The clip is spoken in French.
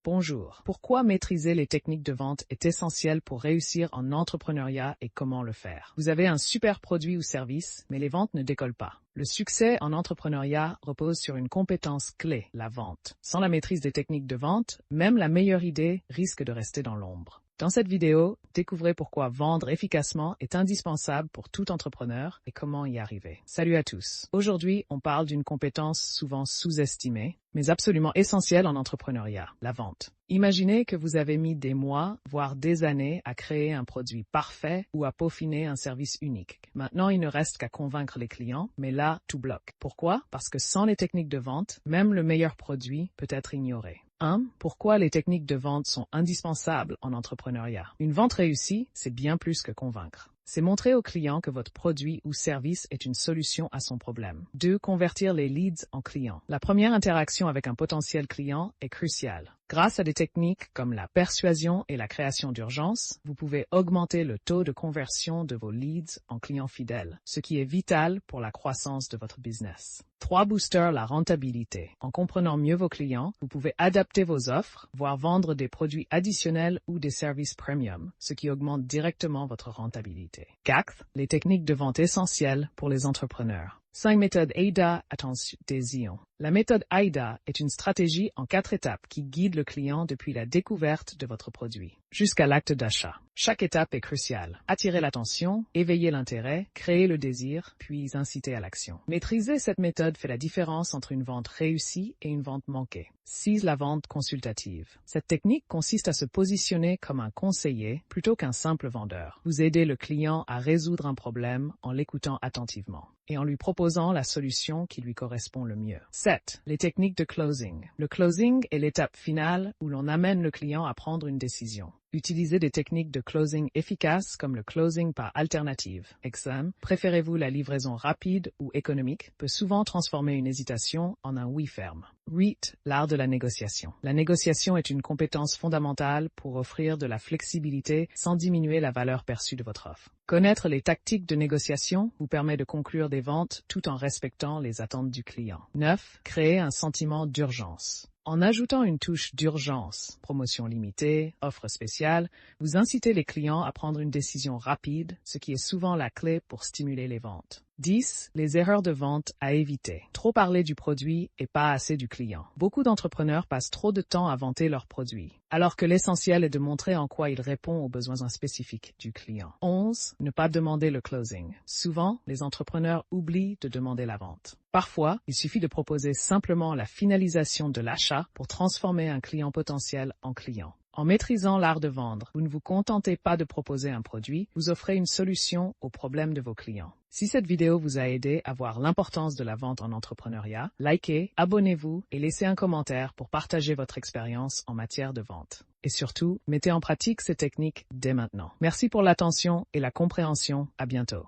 Bonjour. Pourquoi maîtriser les techniques de vente est essentiel pour réussir en entrepreneuriat et comment le faire? Vous avez un super produit ou service, mais les ventes ne décollent pas. Le succès en entrepreneuriat repose sur une compétence clé, la vente. Sans la maîtrise des techniques de vente, même la meilleure idée risque de rester dans l'ombre. Dans cette vidéo, découvrez pourquoi vendre efficacement est indispensable pour tout entrepreneur et comment y arriver. Salut à tous. Aujourd'hui, on parle d'une compétence souvent sous-estimée, mais absolument essentielle en entrepreneuriat, la vente. Imaginez que vous avez mis des mois, voire des années à créer un produit parfait ou à peaufiner un service unique. Maintenant, il ne reste qu'à convaincre les clients, mais là, tout bloque. Pourquoi? Parce que sans les techniques de vente, même le meilleur produit peut être ignoré. 1. Pourquoi les techniques de vente sont indispensables en entrepreneuriat? Une vente réussie, c'est bien plus que convaincre. C'est montrer au client que votre produit ou service est une solution à son problème. 2. Convertir les leads en clients. La première interaction avec un potentiel client est cruciale. Grâce à des techniques comme la persuasion et la création d'urgence, vous pouvez augmenter le taux de conversion de vos leads en clients fidèles, ce qui est vital pour la croissance de votre business. 3. Booster la rentabilité. En comprenant mieux vos clients, vous pouvez adapter vos offres, voire vendre des produits additionnels ou des services premium, ce qui augmente directement votre rentabilité. 4. Les techniques de vente essentielles pour les entrepreneurs. 5. Méthode AIDA, adhésion. La méthode AIDA est une stratégie en 4 étapes qui guide le client depuis la découverte de votre produit jusqu'à l'acte d'achat. Chaque étape est cruciale. Attirer l'attention, éveiller l'intérêt, créer le désir, puis inciter à l'action. Maîtriser cette méthode fait la différence entre une vente réussie et une vente manquée. 6. La vente consultative. Cette technique consiste à se positionner comme un conseiller plutôt qu'un simple vendeur. Vous aidez le client à résoudre un problème en l'écoutant attentivement et en lui proposant la solution qui lui correspond le mieux. 7. Les techniques de closing. Le closing est l'étape finale où l'on amène le client à prendre une décision. Utilisez des techniques de closing efficaces comme le closing par alternative. Exemple, préférez-vous la livraison rapide ou économique, peut souvent transformer une hésitation en un oui ferme. 8. L'art de la négociation. La négociation est une compétence fondamentale pour offrir de la flexibilité sans diminuer la valeur perçue de votre offre. Connaître les tactiques de négociation vous permet de conclure des ventes tout en respectant les attentes du client. 9. Créer un sentiment d'urgence. En ajoutant une touche d'urgence, promotion limitée, offre spéciale, vous incitez les clients à prendre une décision rapide, ce qui est souvent la clé pour stimuler les ventes. 10. Les erreurs de vente à éviter. Trop parler du produit et pas assez du client. Beaucoup d'entrepreneurs passent trop de temps à vanter leur produit, alors que l'essentiel est de montrer en quoi il répond aux besoins spécifiques du client. 11. Ne pas demander le closing. Souvent, les entrepreneurs oublient de demander la vente. Parfois, il suffit de proposer simplement la finalisation de l'achat pour transformer un client potentiel en client. En maîtrisant l'art de vendre, vous ne vous contentez pas de proposer un produit, vous offrez une solution aux problèmes de vos clients. Si cette vidéo vous a aidé à voir l'importance de la vente en entrepreneuriat, likez, abonnez-vous et laissez un commentaire pour partager votre expérience en matière de vente. Et surtout, mettez en pratique ces techniques dès maintenant. Merci pour l'attention et la compréhension. À bientôt.